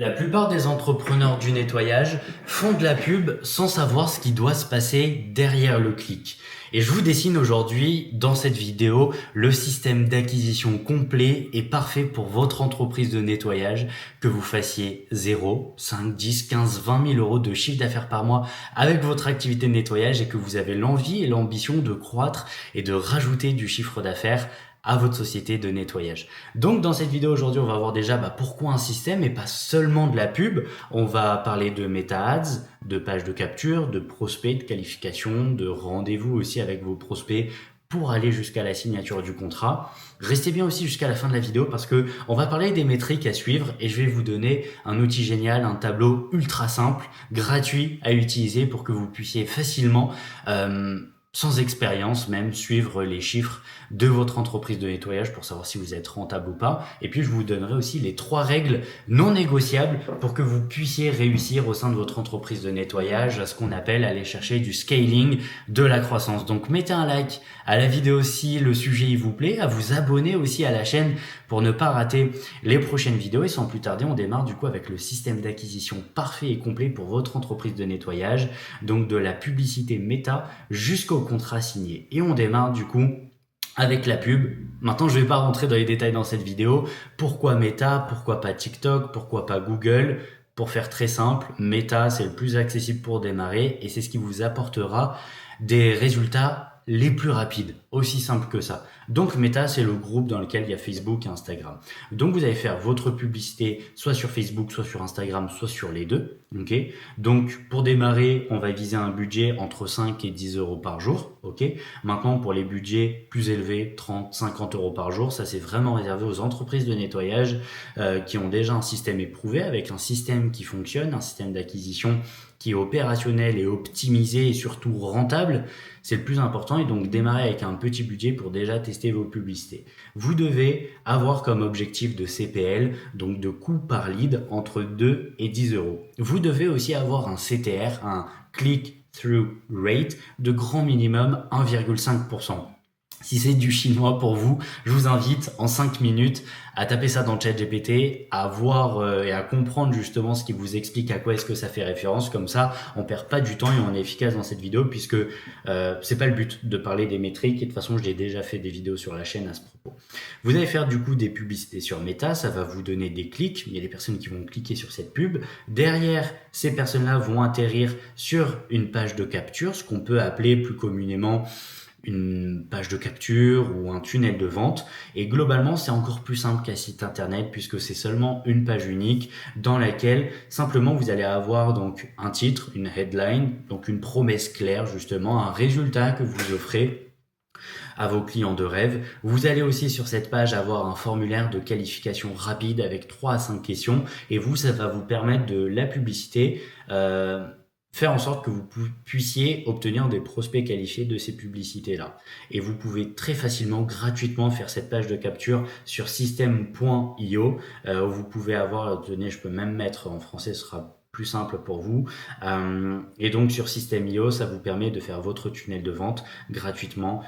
La plupart des entrepreneurs du nettoyage font de la pub sans savoir ce qui doit se passer derrière le clic. Et je vous dessine aujourd'hui, dans cette vidéo, le système d'acquisition complet et parfait pour votre entreprise de nettoyage, que vous fassiez 0, 5, 10, 15, 20 000 euros de chiffre d'affaires par mois avec votre activité de nettoyage et que vous avez l'envie et l'ambition de croître et de rajouter du chiffre d'affaires à votre société de nettoyage. Donc dans cette vidéo aujourd'hui, on va voir déjà pourquoi un système et pas seulement de la pub. On va parler de Meta Ads, de pages de capture, de prospects, de qualification, de rendez-vous aussi avec vos prospects pour aller jusqu'à la signature du contrat. Restez bien aussi jusqu'à la fin de la vidéo parce que on va parler des métriques à suivre et je vais vous donner un outil génial, un tableau ultra simple, gratuit à utiliser pour que vous puissiez facilement sans expérience même, suivre les chiffres de votre entreprise de nettoyage pour savoir si vous êtes rentable ou pas. Et puis, je vous donnerai aussi les 3 règles non négociables pour que vous puissiez réussir au sein de votre entreprise de nettoyage à ce qu'on appelle aller chercher du scaling, de la croissance. Donc, mettez un like à la vidéo si le sujet il vous plaît, à vous abonner aussi à la chaîne pour ne pas rater les prochaines vidéos. Et sans plus tarder, on démarre du coup avec le système d'acquisition parfait et complet pour votre entreprise de nettoyage. Donc, de la publicité méta jusqu'au contrat signé. Et on démarre du coup avec la pub. Maintenant, je ne vais pas rentrer dans les détails dans cette vidéo. Pourquoi Meta? Pourquoi pas TikTok? Pourquoi pas Google? Pour faire très simple, Meta, c'est le plus accessible pour démarrer et c'est ce qui vous apportera des résultats les plus rapides, aussi simple que ça. Donc Meta, c'est le groupe dans lequel il y a Facebook et Instagram. Donc vous allez faire votre publicité soit sur Facebook, soit sur Instagram, soit sur les deux. Ok. Donc pour démarrer, on va viser un budget entre 5 et 10 euros par jour. Ok. Maintenant pour les budgets plus élevés, 30, 50 euros par jour, ça c'est vraiment réservé aux entreprises de nettoyage qui ont déjà un système éprouvé avec un système qui fonctionne, un système d'acquisition qui est opérationnel et optimisé et surtout rentable, c'est le plus important. Et donc démarrer avec un petit budget pour déjà tester vos publicités. Vous devez avoir comme objectif de CPL, donc de coût par lead, entre 2 et 10 euros. Vous devez aussi avoir un CTR, un click-through rate, de grand minimum 1,5%. Si c'est du chinois pour vous, je vous invite en 5 minutes à taper ça dans ChatGPT, à voir et à comprendre justement ce qui vous explique à quoi est-ce que ça fait référence. Comme ça, on perd pas du temps et on est efficace dans cette vidéo puisque c'est pas le but de parler des métriques et de toute façon, j'ai déjà fait des vidéos sur la chaîne à ce propos. Vous allez faire du coup des publicités sur Meta, ça va vous donner des clics. Il y a des personnes qui vont cliquer sur cette pub. Derrière, ces personnes-là vont atterrir sur une page de capture, ce qu'on peut appeler plus communément une page de capture ou un tunnel de vente. Et globalement, c'est encore plus simple qu'un site internet puisque c'est seulement une page unique dans laquelle simplement vous allez avoir donc un titre, une headline, donc une promesse claire justement, un résultat que vous offrez à vos clients de rêve. Vous allez aussi sur cette page avoir un formulaire de qualification rapide avec 3 à 5 questions et vous, ça va vous permettre de la publicité, faire en sorte que vous puissiez obtenir des prospects qualifiés de ces publicités-là. Et vous pouvez très facilement, gratuitement faire cette page de capture sur system.io où vous pouvez avoir, tenez, je peux même mettre en français, ce sera plus simple pour vous. Et donc sur System.io, ça vous permet de faire votre tunnel de vente gratuitement,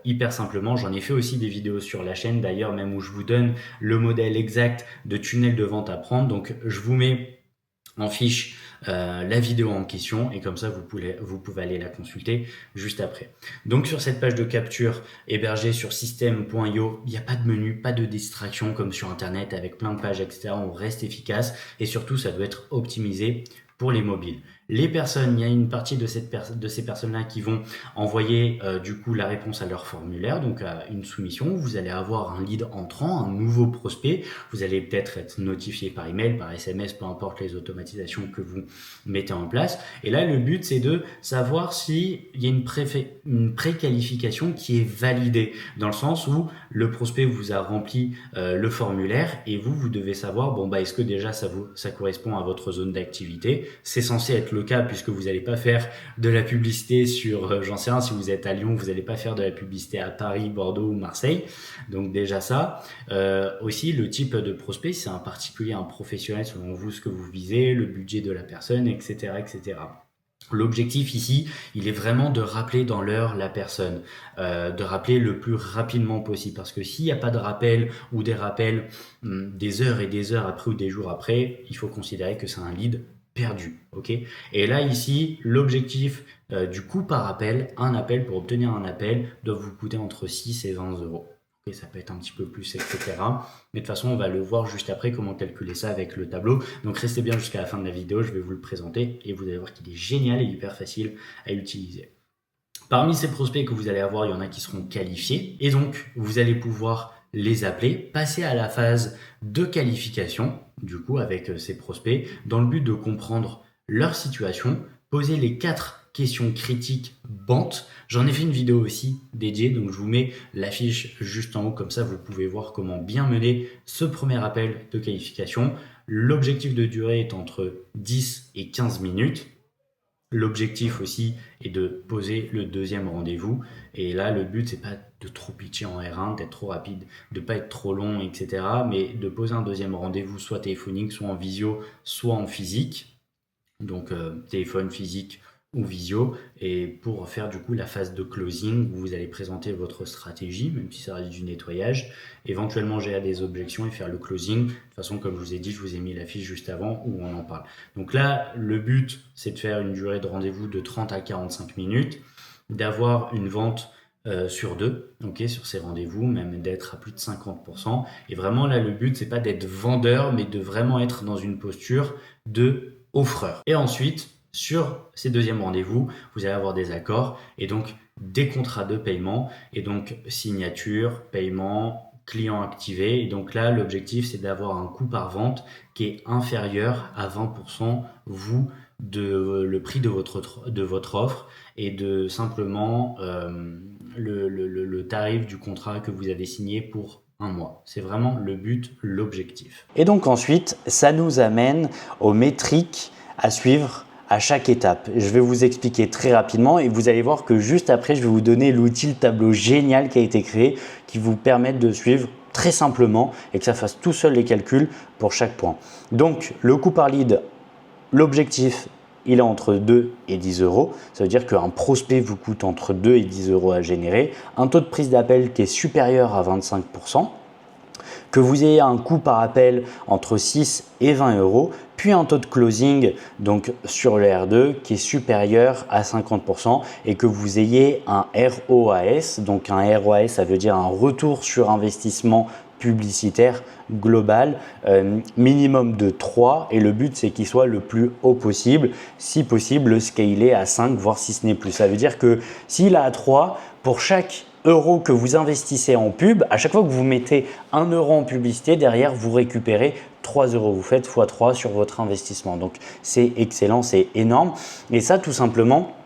hyper simplement. J'en ai fait aussi des vidéos sur la chaîne d'ailleurs, même où je vous donne le modèle exact de tunnel de vente à prendre. Donc je vous mets en fiche la vidéo en question et comme ça vous pouvez aller la consulter juste après. Donc sur cette page de capture hébergée sur system.io, il n'y a pas de menu, pas de distraction comme sur internet avec plein de pages etc. On reste efficace et surtout ça doit être optimisé pour les mobiles. Les personnes, il y a une partie de ces personnes-là qui vont envoyer du coup la réponse à leur formulaire, donc à une soumission. Vous allez avoir un lead entrant, un nouveau prospect. Vous allez peut-être être notifié par email, par SMS, peu importe les automatisations que vous mettez en place. Et là, le but, c'est de savoir s'il y a une préqualification qui est validée, dans le sens où le prospect vous a rempli le formulaire et vous devez savoir, est-ce que déjà ça correspond à votre zone d'activité. C'est censé être le cas puisque vous n'allez pas faire de la publicité sur, j'en sais rien, si vous êtes à Lyon, vous n'allez pas faire de la publicité à Paris, Bordeaux ou Marseille. Donc déjà ça. Aussi le type de prospect, si c'est un particulier, un professionnel, selon vous ce que vous visez, le budget de la personne, etc., etc. L'objectif ici, il est vraiment de rappeler dans l'heure la personne, de rappeler le plus rapidement possible. Parce que s'il n'y a pas de rappel ou des rappels des heures et des heures après ou des jours après, il faut considérer que c'est un lead perdu. Ok. Et là, ici, l'objectif du coût par appel, un appel pour obtenir un appel, doit vous coûter entre 6 et 20 euros. Okay, ça peut être un petit peu plus, etc. Mais de toute façon, on va le voir juste après comment calculer ça avec le tableau. Donc restez bien jusqu'à la fin de la vidéo, je vais vous le présenter et vous allez voir qu'il est génial et hyper facile à utiliser. Parmi ces prospects que vous allez avoir, il y en a qui seront qualifiés et donc vous allez pouvoir les appeler, passer à la phase de qualification, du coup avec ces prospects, dans le but de comprendre leur situation, poser les 4 questions critiques BANT. J'en ai fait une vidéo aussi dédiée, donc je vous mets l'affiche juste en haut, comme ça vous pouvez voir comment bien mener ce premier appel de qualification. L'objectif de durée est entre 10 et 15 minutes. L'objectif aussi est de poser le deuxième rendez-vous. Et là, le but, c'est pas de trop pitcher en R1, d'être trop rapide, de pas être trop long, etc. Mais de poser un deuxième rendez-vous, soit téléphonique, soit en visio, soit en physique. Donc, téléphone, physique ou visio. Et pour faire du coup la phase de closing, où vous allez présenter votre stratégie, même si ça reste du nettoyage. Éventuellement, gérer des objections et faire le closing. De toute façon, comme je vous ai dit, je vous ai mis la fiche juste avant où on en parle. Donc là, le but, c'est de faire une durée de rendez-vous de 30 à 45 minutes, d'avoir une vente sur 2, okay, sur ces rendez-vous, même d'être à plus de 50%. Et vraiment, là, le but, c'est pas d'être vendeur, mais de vraiment être dans une posture de offreur. Et ensuite, sur ces deuxièmes rendez-vous, vous allez avoir des accords et donc des contrats de paiement et donc signature, paiement, client activé. Et donc là, l'objectif, c'est d'avoir un coût par vente qui est inférieur à 20% le prix de votre offre et de simplement le tarif du contrat que vous avez signé pour un mois. C'est vraiment le but, l'objectif. Et donc ensuite, ça nous amène aux métriques à suivre à chaque étape. Je vais vous expliquer très rapidement et vous allez voir que juste après, je vais vous donner l'outil, le tableau génial qui a été créé qui vous permet de suivre très simplement et que ça fasse tout seul les calculs pour chaque point. Donc, le coût par lead, l'objectif, il est entre 2 et 10 euros. Ça veut dire qu'un prospect vous coûte entre 2 et 10 euros à générer. Un taux de prise d'appel qui est supérieur à 25%. Que vous ayez un coût par appel entre 6 et 20 euros, puis un taux de closing donc sur le R2 qui est supérieur à 50% et que vous ayez un ROAS. Donc un ROAS, ça veut dire un retour sur investissement publicitaire global minimum de 3 et le but c'est qu'il soit le plus haut possible, si possible le scaler à 5 voire si ce n'est plus. Ça veut dire que s'il a à 3, pour chaque euro que vous investissez en pub, à chaque fois que vous mettez 1 euro en publicité, derrière vous récupérez 3 euros. Vous faites x3 sur votre investissement. Donc c'est excellent, c'est énorme. Et ça tout simplement,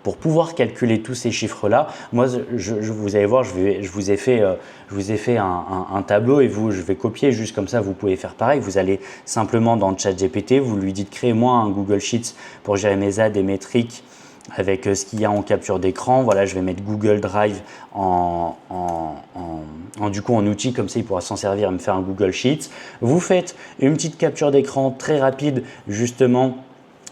pour pouvoir calculer tous ces chiffres-là, moi, vous allez voir, je vous ai fait un tableau et je vais copier juste comme ça, vous pouvez faire pareil. Vous allez simplement dans ChatGPT, vous lui dites créez-moi un Google Sheets pour gérer mes ads et métriques avec ce qu'il y a en capture d'écran. Voilà, je vais mettre Google Drive en outil, comme ça il pourra s'en servir et me faire un Google Sheets. Vous faites une petite capture d'écran très rapide justement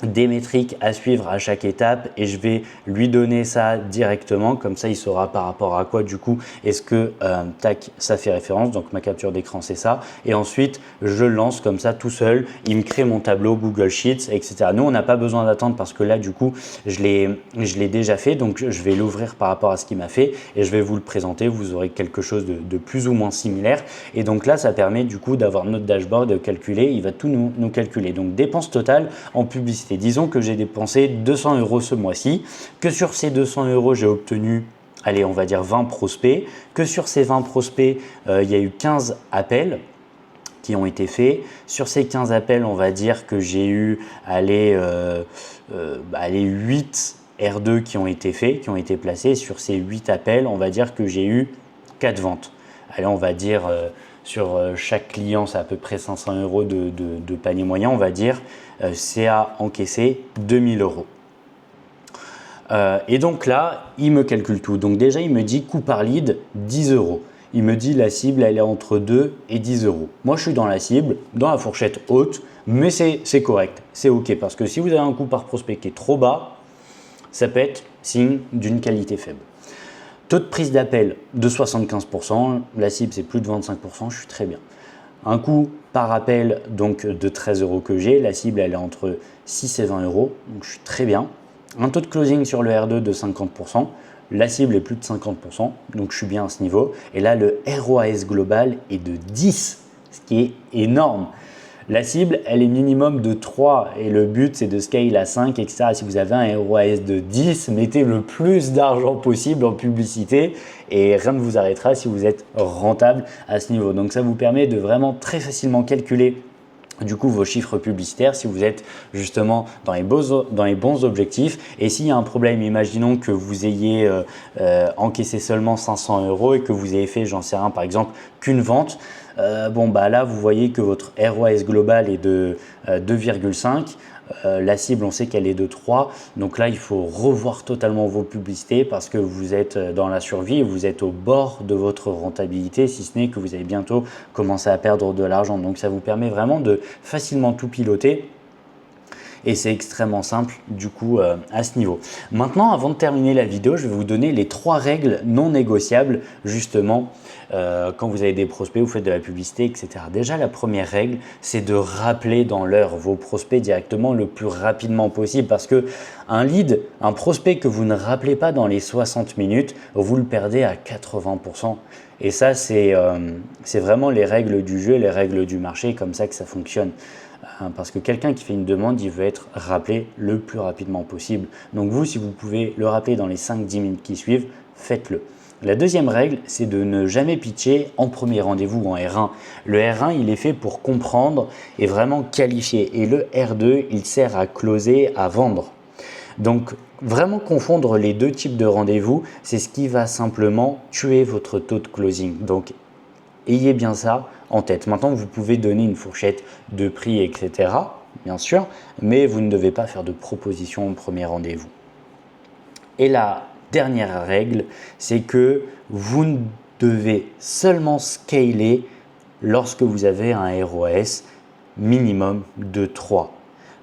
des métriques à suivre à chaque étape et je vais lui donner ça directement, comme ça il saura par rapport à quoi du coup est-ce que tac, ça fait référence. Donc ma capture d'écran c'est ça et ensuite je le lance comme ça tout seul, il me crée mon tableau Google Sheets, etc. Nous on n'a pas besoin d'attendre parce que là du coup je l'ai déjà fait, donc je vais l'ouvrir par rapport à ce qu'il m'a fait et je vais vous le présenter. Vous aurez quelque chose de plus ou moins similaire et donc là ça permet du coup d'avoir notre dashboard, de calculer, il va tout nous calculer. Donc dépenses totales en publicité. Disons que j'ai dépensé 200 euros ce mois-ci, que sur ces 200 euros, j'ai obtenu, allez, on va dire 20 prospects, que sur ces 20 prospects, il y a eu 15 appels qui ont été faits. Sur ces 15 appels, on va dire que j'ai eu, 8 R2 qui ont été faits, qui ont été placés. Sur ces 8 appels, on va dire que j'ai eu 4 ventes. Allez, on va dire sur chaque client, c'est à peu près 500 euros de panier moyen, on va dire. C'est à encaisser 2000 euros. Et donc là, il me calcule tout. Donc déjà, il me dit coût par lead 10 euros. Il me dit la cible, elle est entre 2 et 10 euros. Moi, je suis dans la cible, dans la fourchette haute, mais c'est correct, c'est OK. Parce que si vous avez un coût par prospect qui est trop bas, ça peut être signe d'une qualité faible. Taux de prise d'appel de 75%, la cible c'est plus de 25%, je suis très bien. Un coût par appel donc de 13 € que j'ai, la cible elle est entre 6 et 20 €, donc je suis très bien. Un taux de closing sur le R2 de 50%, la cible est plus de 50%, donc je suis bien à ce niveau. Et là le ROAS global est de 10, ce qui est énorme. La cible, elle est minimum de 3 et le but, c'est de scale à 5, etc. Si vous avez un ROAS de 10, mettez le plus d'argent possible en publicité et rien ne vous arrêtera si vous êtes rentable à ce niveau. Donc, ça vous permet de vraiment très facilement calculer du coup vos chiffres publicitaires si vous êtes justement dans les bons objectifs. Et s'il y a un problème, imaginons que vous ayez encaissé seulement 500 € et que vous ayez fait, j'en sais rien, par exemple qu'une vente, là vous voyez que votre ROAS global est de 2,5. La cible, on sait qu'elle est de 3. Donc là, il faut revoir totalement vos publicités parce que vous êtes dans la survie et vous êtes au bord de votre rentabilité, si ce n'est que vous allez bientôt commencer à perdre de l'argent. Donc ça vous permet vraiment de facilement tout piloter. Et c'est extrêmement simple du coup à ce niveau. Maintenant, avant de terminer la vidéo, je vais vous donner les 3 règles non négociables justement quand vous avez des prospects, vous faites de la publicité, etc. Déjà, la première règle, c'est de rappeler dans l'heure vos prospects directement le plus rapidement possible parce que un lead, un prospect que vous ne rappelez pas dans les 60 minutes, vous le perdez à 80%. Et ça, c'est vraiment les règles du jeu, les règles du marché, comme ça que ça fonctionne. Parce que quelqu'un qui fait une demande, il veut être rappelé le plus rapidement possible. Donc vous, si vous pouvez le rappeler dans les 5-10 minutes qui suivent, faites-le. La deuxième règle, c'est de ne jamais pitcher en premier rendez-vous ou en R1. Le R1, il est fait pour comprendre et vraiment qualifier. Et le R2, il sert à closer, à vendre. Donc, vraiment confondre les deux types de rendez-vous, c'est ce qui va simplement tuer votre taux de closing. Donc, ayez bien ça en tête. Maintenant, vous pouvez donner une fourchette de prix, etc. bien sûr, mais vous ne devez pas faire de proposition au premier rendez-vous. Et la dernière règle, c'est que vous ne devez seulement scaler lorsque vous avez un ROAS minimum de 3.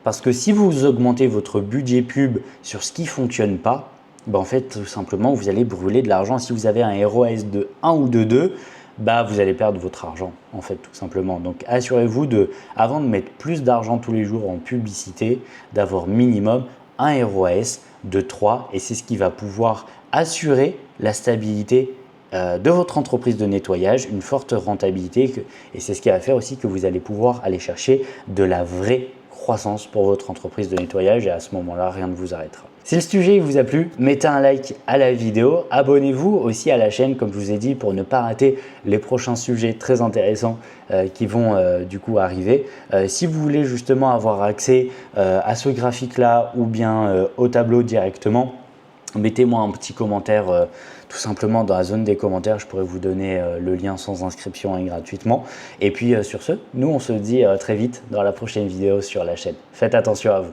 Parce que si vous augmentez votre budget pub sur ce qui ne fonctionne pas, en fait, tout simplement, vous allez brûler de l'argent. Si vous avez un ROAS de 1 ou de 2, vous allez perdre votre argent, en fait, tout simplement. Donc, assurez-vous avant de mettre plus d'argent tous les jours en publicité, d'avoir minimum un ROAS de 3 et c'est ce qui va pouvoir assurer la stabilité de votre entreprise de nettoyage, une forte rentabilité et c'est ce qui va faire aussi que vous allez pouvoir aller chercher de la vraie croissance pour votre entreprise de nettoyage et à ce moment-là, rien ne vous arrêtera. Si le sujet vous a plu, mettez un like à la vidéo, abonnez-vous aussi à la chaîne comme je vous ai dit pour ne pas rater les prochains sujets très intéressants qui vont du coup arriver. Si vous voulez justement avoir accès à ce graphique-là ou bien au tableau directement, mettez-moi un petit commentaire tout simplement dans la zone des commentaires, je pourrais vous donner le lien sans inscription et gratuitement. Et puis sur ce, nous on se dit très vite dans la prochaine vidéo sur la chaîne. Faites attention à vous.